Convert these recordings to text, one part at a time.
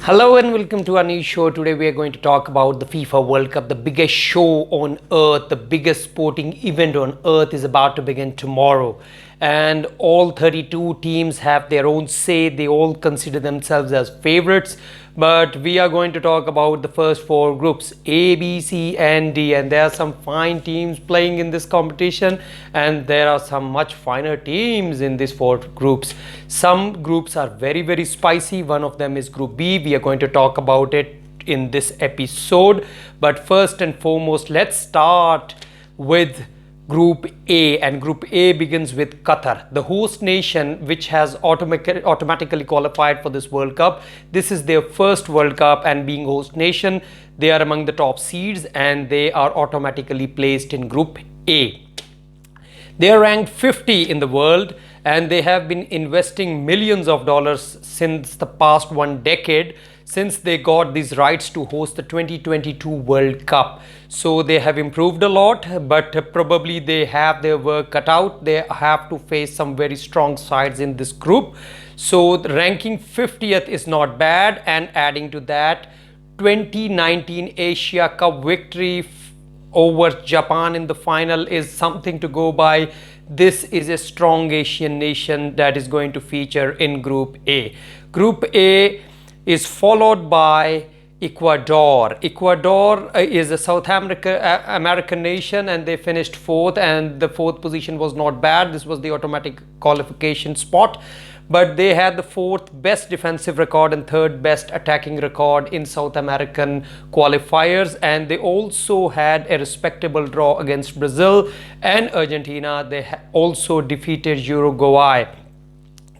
Hello and welcome to our new show. Today we are going to talk about the FIFA World Cup, the biggest show on earth, the biggest sporting event on earth is about to begin tomorrow. And all 32 teams have their own say. They all consider themselves as favorites. But we are going to talk about the first four groups A, B, C, and D. And there are some fine teams playing in this competition, and there are some much finer teams in these four groups. Some groups are very, very spicy. One of them is Group B. We are going to talk about it in this episode. But first and foremost, let's start with Group A, and Group A begins with Qatar, the host nation which has automatically qualified for this World Cup. This is their first World Cup, and being host nation, they are among the top seeds and they are automatically placed in Group A. They are ranked 50 in the world and they have been investing millions of dollars since the past one decade, since they got these rights to host the 2022 World Cup. So they have improved a lot, but probably they have their work cut out. They have to face some very strong sides in this group. So the ranking 50th is not bad, and adding to that 2019 Asia Cup victory over Japan in the final is something to go by. This is a strong Asian nation that is going to feature in Group A. Group A is followed by Ecuador. Ecuador is a South American nation, and they finished fourth, and the fourth position was not bad. This was the automatic qualification spot, but they had the fourth best defensive record and third best attacking record in South American qualifiers, and they also had a respectable draw against Brazil and Argentina. They also defeated Uruguay.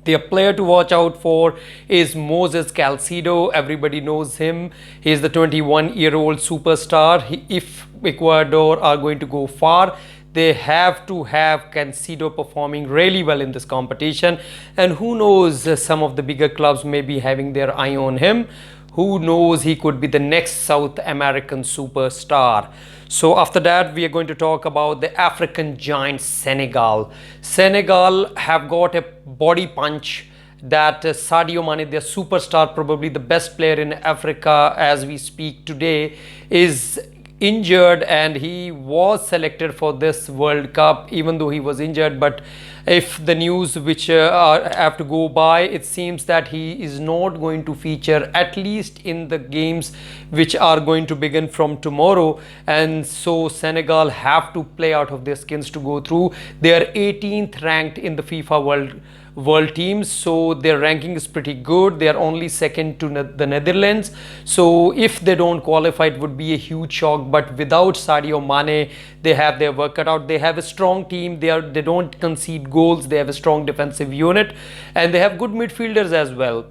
The player to watch out for is Moses Caicedo. Everybody knows him. He is the 21-year-old superstar. If Ecuador are going to go far, they have to have Caicedo performing really well in this competition. And who knows, some of the bigger clubs may be having their eye on him. Who knows, he could be the next South American superstar. So after that, we are going to talk about the African giant Senegal. Senegal have got a body punch that Sadio Mane, their superstar, probably the best player in Africa as we speak today, is injured, and he was selected for this World Cup even though he was injured. But if the news which have to go by, it seems that he is not going to feature at least in the games which are going to begin from tomorrow, and so Senegal have to play out of their skins to go through. They are 18th ranked in the FIFA world teams, so their ranking is pretty good. They are only second to the Netherlands, so if they don't qualify, it would be a huge shock. But without Sadio Mane, they have their work cut out. They have a strong team. They don't concede goals. They have a strong defensive unit, and they have good midfielders as well.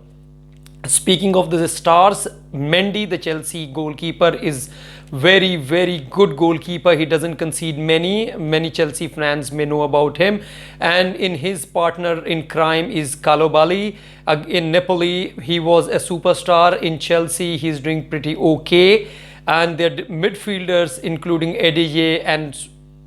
Speaking of the stars, Mendy, the Chelsea goalkeeper, is very, very good goalkeeper. He doesn't concede many Chelsea fans may know about him. And in his partner in crime is Kalobali. In Napoli, he was a superstar. In Chelsea, he's doing pretty okay. And their midfielders, including Edeye and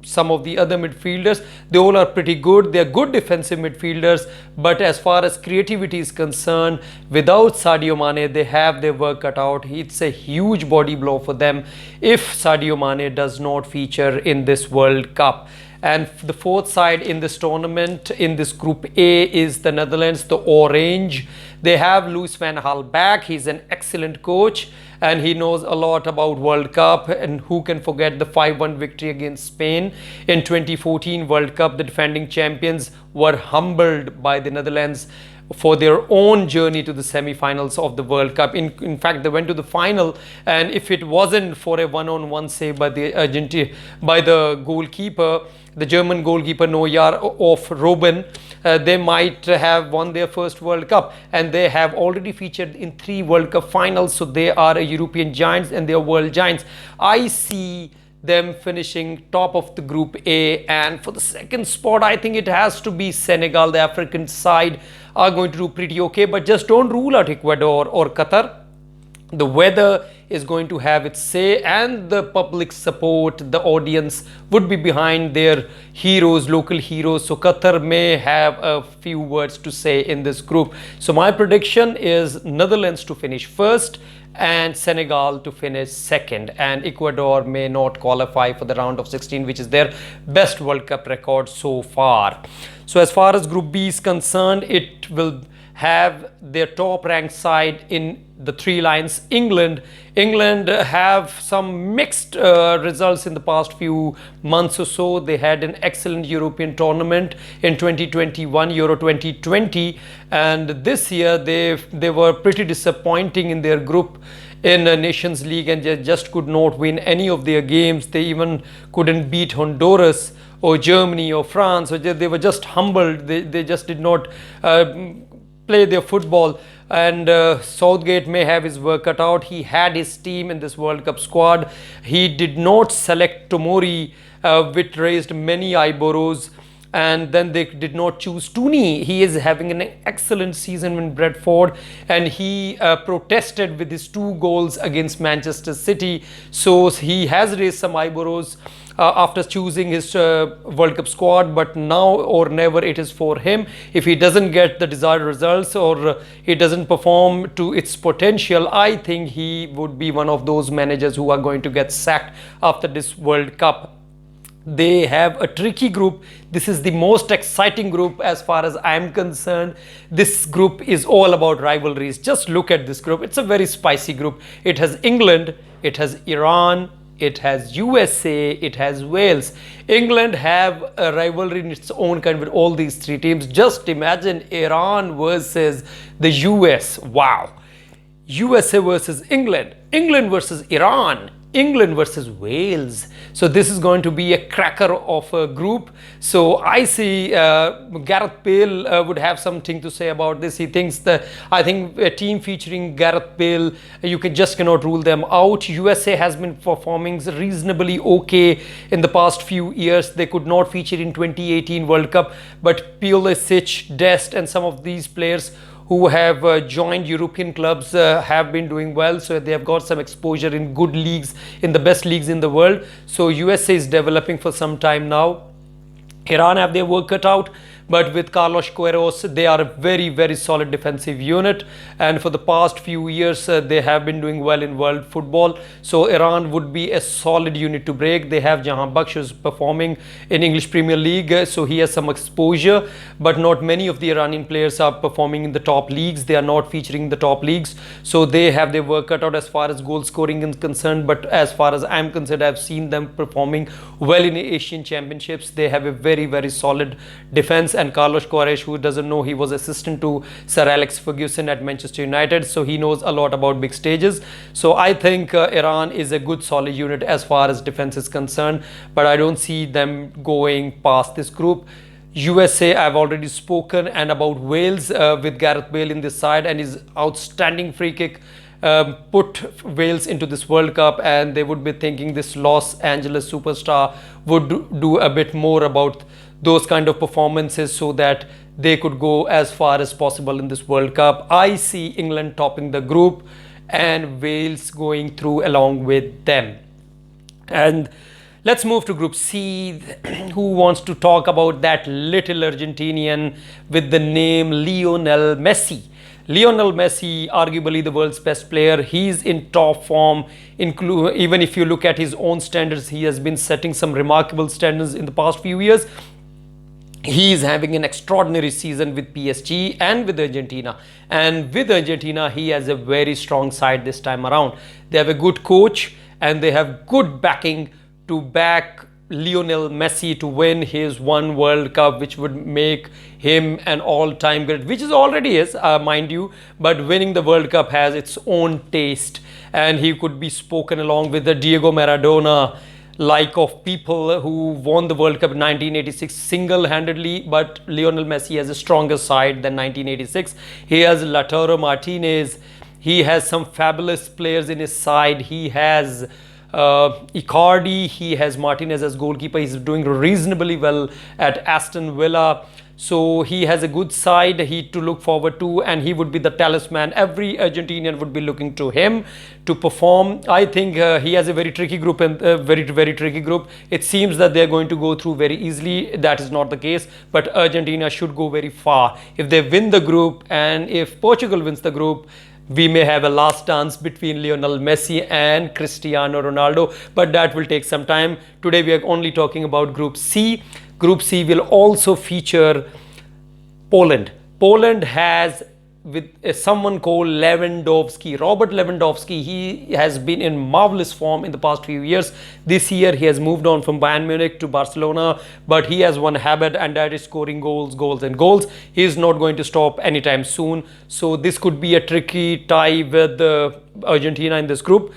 some of the other midfielders, they all are pretty good. They are good defensive midfielders, but as far as creativity is concerned, without Sadio Mane, they have their work cut out. It's a huge body blow for them if Sadio Mane does not feature in this World Cup. And the fourth side in this tournament, in this Group A, is the Netherlands, the Orange. They have Louis van Gaal back. He's an excellent coach and he knows a lot about World Cup. And who can forget the 5-1 victory against Spain in 2014 World Cup? The defending champions were humbled by the Netherlands for their own journey to the semi-finals of the World Cup. In fact, they went to the final, and if it wasn't for a one-on-one save by the goalkeeper, the German goalkeeper Neuer of Robben, they might have won their first World Cup, and they have already featured in 3 World Cup finals. So they are a European giants and they are world giants. I see them finishing top of the Group A, and for the second spot, I think it has to be Senegal. The African side are going to do pretty okay, but just don't rule out Ecuador or Qatar. the weather is going to have its say, and the public support, the audience would be behind their heroes, local heroes. So Qatar may have a few words to say in this group. So my prediction is Netherlands to finish first and Senegal to finish second, and Ecuador may not qualify for the round of 16, which is their best World Cup record so far. So as far as Group B is concerned, it will have their top ranked side in the three lines. England have some mixed results in the past few months or so. They had an excellent European tournament in 2021, Euro 2020, and this year they were pretty disappointing in their group in the Nations League, and they just could not win any of their games. They even couldn't beat Honduras or Germany or France, or they were just humbled. They just did not play their football, and Southgate may have his work cut out. He had his team in this World Cup squad. He did not select Tomori, which raised many eyebrows, and then they did not choose Tooney. He is having an excellent season in Bradford, and he protested with his 2 goals against Manchester City. So he has raised some eyebrows after choosing his World Cup squad, but now or never it is for him. If he doesn't get the desired results, or he doesn't perform to its potential, I think he would be one of those managers who are going to get sacked after this World Cup. They have a tricky group. This is the most exciting group as far as I am concerned. This group is all about rivalries. Just look at this group. It's a very spicy group. It has England, it has Iran, it has USA, it has Wales. England have a rivalry in its own kind with all these 3 teams. Just imagine Iran versus the US. Wow. USA versus England, England versus Iran, England versus Wales. So this is going to be a cracker of a group. So I see Gareth Bale would have something to say about this. He thinks that, I think a team featuring Gareth Bale, you cannot rule them out. USA has been performing reasonably okay in the past few years. They could not feature in 2018 World Cup, but Pulisic, Dest, and some of these players who have joined European clubs have been doing well. So they have got some exposure in good leagues, in the best leagues in the world. So USA is developing for some time now. Iran have their work cut out, but with Carlos Queiroz, they are a very, very solid defensive unit. And for the past few years, they have been doing well in world football. So Iran would be a solid unit to break. They have Jahan Baksh, who's performing in English Premier League. So he has some exposure, but not many of the Iranian players are performing in the top leagues. They are not featuring the top leagues. So they have their work cut out as far as goal scoring is concerned. But as far as I'm concerned, I've seen them performing well in Asian Championships. They have a very, very solid defense. And Carlos Queiroz, who doesn't know, he was assistant to Sir Alex Ferguson at Manchester United, so he knows a lot about big stages. So I think Iran is a good solid unit as far as defense is concerned, but I don't see them going past this group. USA, I've already spoken, and about Wales with Gareth Bale in this side and his outstanding free kick put Wales into this World Cup, and they would be thinking this Los Angeles superstar would do a bit more about those kind of performances so that they could go as far as possible in this World Cup. I see England topping the group and Wales going through along with them. And let's move to Group C. Who wants to talk about that little Argentinian with the name Lionel Messi? Lionel Messi, arguably the world's best player. He's in top form. Even if you look at his own standards, he has been setting some remarkable standards in the past few years. He is having an extraordinary season with PSG and with Argentina. And with Argentina, he has a very strong side this time around. They have a good coach and they have good backing to back Lionel Messi to win his one World Cup, which would make him an all-time great, which is already is, mind you, but winning the World Cup has its own taste, and he could be spoken along with the Diego Maradona like of people who won the World Cup in 1986 single-handedly, but Lionel Messi has a stronger side than 1986. He has Lautaro Martinez. He has some fabulous players in his side. He has Icardi. He has Martinez as goalkeeper. He's doing reasonably well at Aston Villa. So he has a good side to look forward to, and he would be the talisman. Every Argentinian would be looking to him to perform. I think he has a very tricky group, and very tricky group. It seems that they're going to go through very easily. That is not the case, but Argentina should go very far. If they win the group, and if Portugal wins the group, we may have a last dance between Lionel Messi and Cristiano Ronaldo, but that will take some time. Today we are only talking about Group C. Group C will also feature Poland. Poland has with someone called Lewandowski, Robert Lewandowski. He has been in marvelous form in the past few years. This year he has moved on from Bayern Munich to Barcelona, but he has one habit, and that is scoring goals, goals and goals. He is not going to stop anytime soon. So this could be a tricky tie with Argentina in this group.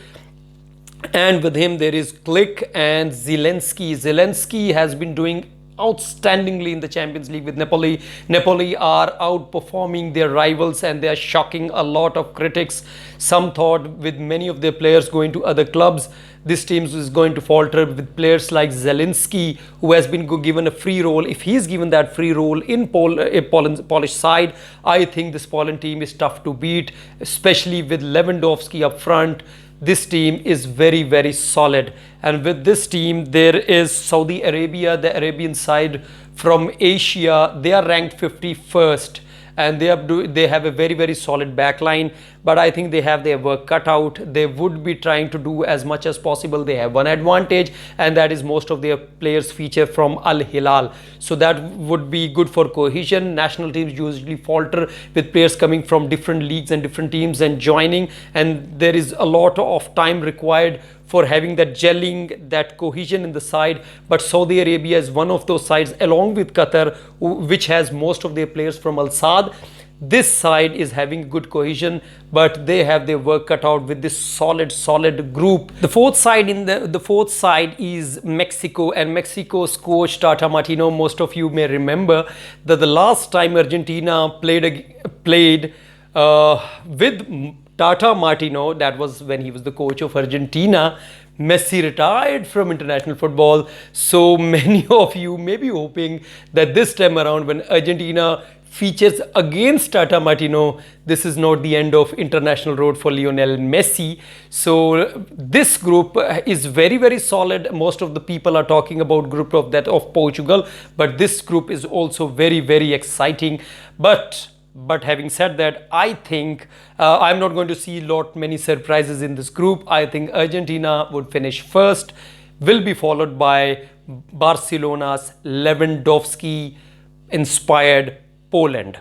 And with him there is Klich and Zelensky. Zelensky has been doing outstandingly in the Champions League with Napoli. Napoli are outperforming their rivals, and they are shocking a lot of critics. Some thought with many of their players going to other clubs, this team is going to falter. With players like Zelensky, who has been given a free role, if he's given that free role in Polish side, I think this Poland team is tough to beat, especially with Lewandowski up front. This team is very solid, and with this team there is Saudi Arabia, the Arabian side from Asia. They are ranked 51st, and they have a very solid backline, but I think they have their work cut out. They would be trying to do as much as possible. They have one advantage, and that is most of their players feature from Al Hilal, so that would be good for cohesion. National teams usually falter with players coming from different leagues and different teams and joining, and there is a lot of time required for having that gelling, that cohesion in the side. But Saudi Arabia is one of those sides, along with Qatar, which has most of their players from Al Saad. This side is having good cohesion, but they have their work cut out with this solid group. The fourth side is Mexico, and Mexico's coach Tata Martino. Most of you may remember that the last time Argentina played with Tata Martino, that was when he was the coach of Argentina, Messi retired from international football. So many of you may be hoping that this time around, when Argentina features against Tata Martino, this is not the end of international road for Lionel Messi. So this group is very solid. Most of the people are talking about group of Portugal, but this group is also very exciting. But having said that, I think I'm not going to see many surprises in this group. I think Argentina would finish first, will be followed by Barcelona's Lewandowski inspired Poland.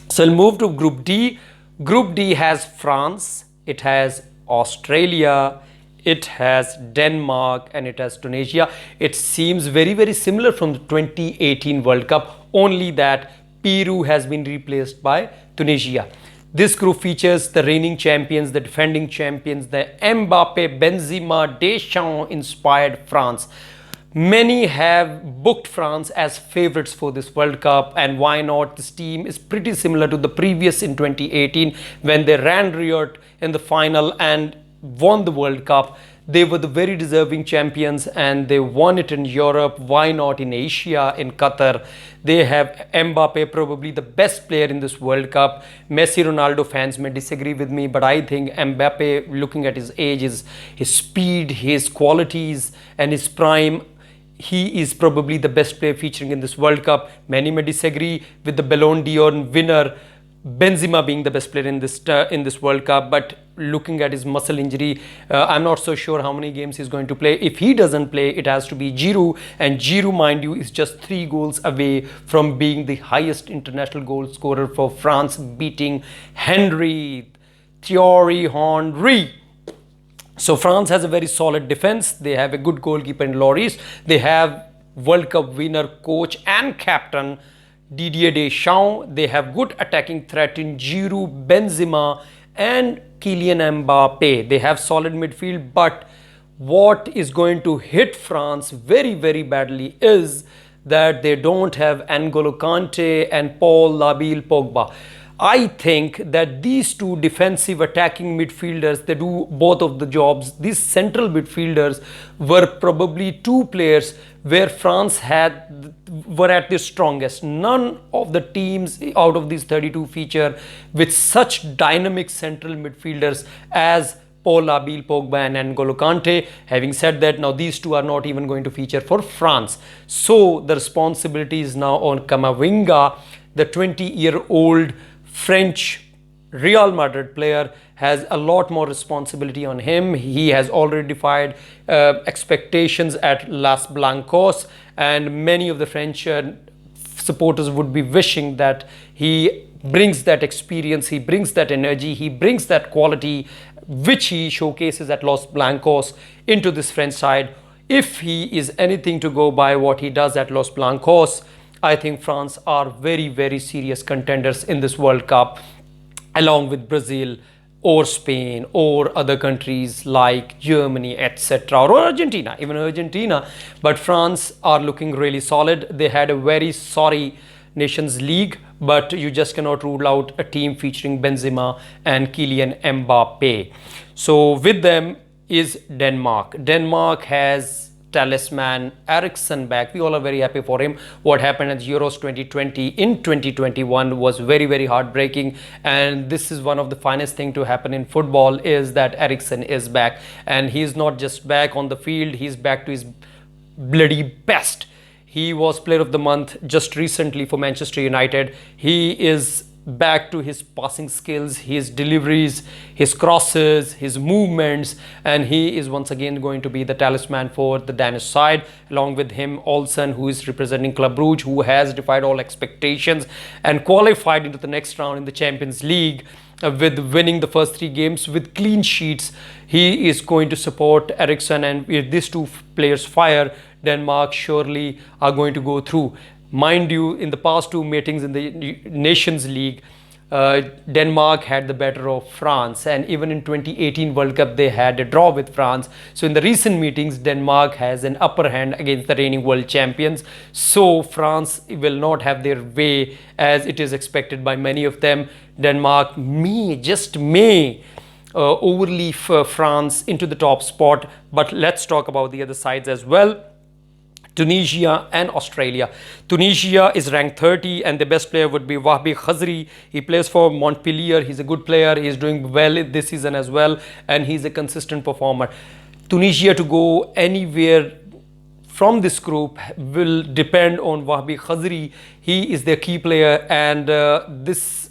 So I'll move to Group D. Group D has France, it has Australia, it has Denmark, and it has Tunisia. It seems very similar from the 2018 World Cup, only that Peru has been replaced by Tunisia. This group features the reigning champions, the defending champions, the Mbappe, Benzema, Deschamps inspired France. Many have booked France as favorites for this World Cup, and why not? This team is pretty similar to the previous in 2018 when they ran riot in the final and won the World Cup. They were the very deserving champions, and they won it in Europe. Why not in Asia, in Qatar? They have Mbappe, probably the best player in this World Cup. Messi, Ronaldo fans may disagree with me, but I think Mbappe, looking at his age, his speed, his qualities and his prime, he is probably the best player featuring in this World Cup. Many may disagree with the Ballon d'Or winner Benzema being the best player in this World Cup, but looking at his muscle injury, I'm not so sure how many games he's going to play. If he doesn't play, it has to be Giroud, and Giroud, mind you, is just 3 goals away from being the highest international goal scorer for France, beating Thierry Henry. So France has a very solid defense. They have a good goalkeeper in Lloris. They have World Cup winner, coach and captain Didier Deschamps. They have good attacking threat in Giroud, Benzema and Kylian Mbappe. They have solid midfield, but what is going to hit France very badly is that they don't have N'Golo Kante and Paul Labile Pogba. I think that these two defensive attacking midfielders, they do both of the jobs. These central midfielders were probably two players where France were at their strongest. None of the teams out of these 32 feature with such dynamic central midfielders as Paul Abil, Pogba and N'Golo Kante. Having said that, now these two are not even going to feature for France. So the responsibility is now on Camavinga, the 20-year-old French Real Madrid player. Has a lot more responsibility on him. He has already defied expectations at Las Blancos, and many of the French supporters would be wishing that he brings that experience, he brings that energy, he brings that quality which he showcases at Los Blancos into this French side. If he is anything to go by what he does at Los Blancos, I think France are very, very serious contenders in this World Cup, along with Brazil or Spain or other countries like Germany, etc., or Argentina, even Argentina. But France are looking really solid. They had a very sorry Nations League, but you just cannot rule out a team featuring Benzema and Kylian Mbappe. So with them is Denmark. Denmark has talisman Eriksen back. We all are very happy for him. What happened at Euros 2020 in 2021 was very, very heartbreaking, and this is one of the finest thing to happen in football, is that Eriksen is back, and he's not just back on the field, he's back to his bloody best. He was player of the month just recently for Manchester United. He is back to his passing skills, his deliveries, his crosses, his movements, and he is once again going to be the talisman for the Danish side. Along with him, Olsen, who is representing Club Brugge, who has defied all expectations and qualified into the next round in the Champions League with winning the first 3 games with clean sheets. He is going to support Eriksen, and if these two players fire, Denmark surely are going to go through. Mind you, in the past 2 meetings in the Nations League, Denmark had the better of France, and even in 2018 World Cup they had a draw with France. So in the recent meetings, Denmark has an upper hand against the reigning world champions. So France will not have their way as it is expected by many of them. Denmark may, just may, overleaf France into the top spot. But let's talk about the other sides as well. Tunisia and Australia. Tunisia is ranked 30 and the best player would be Wahbi Khazri. He plays for Montpellier. He's a good player. He's doing well this season as well, and he's a consistent performer. Tunisia to go anywhere from this group will depend on Wahbi Khazri. He is their key player, and this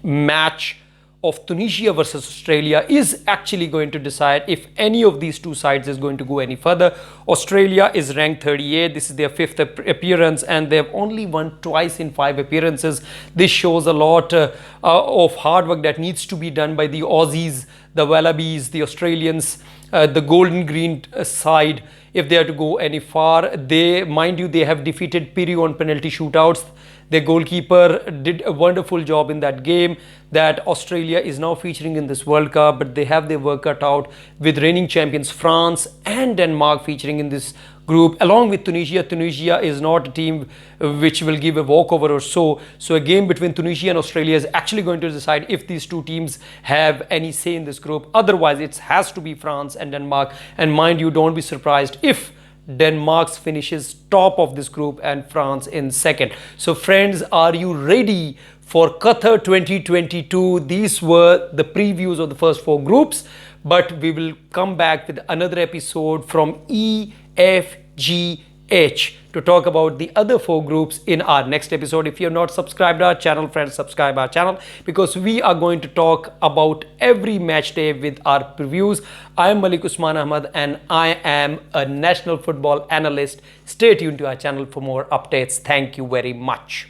match of Tunisia versus Australia is actually going to decide if any of these two sides is going to go any further. Australia is ranked 38. This is their 5th appearance, and they have only won twice in 5 appearances. This shows a lot of hard work that needs to be done by the Aussies, the Wallabies, the Australians, the golden green side. If they are to go any far, they, mind you, they have defeated Peru on penalty shootouts. Their goalkeeper did a wonderful job in that game that Australia is now featuring in this World Cup, but they have their work cut out with reigning champions France and Denmark featuring in this group, along with Tunisia. Tunisia is not a team which will give a walkover or so. So a game between Tunisia and Australia is actually going to decide if these two teams have any say in this group. Otherwise, it has to be France and Denmark. And mind you, don't be surprised if Denmark finishes top of this group and France in second. So friends, are you ready for Qatar 2022? These were the previews of the first 4 groups, but we will come back with another episode from E, F, G, H to talk about the other 4 groups in our next episode. If you're not subscribed to our channel, friends, subscribe our channel, because we are going to talk about every match day with our previews. I am Malik Usman Ahmad and I am a national football analyst. Stay tuned to our channel for more updates. Thank you very much.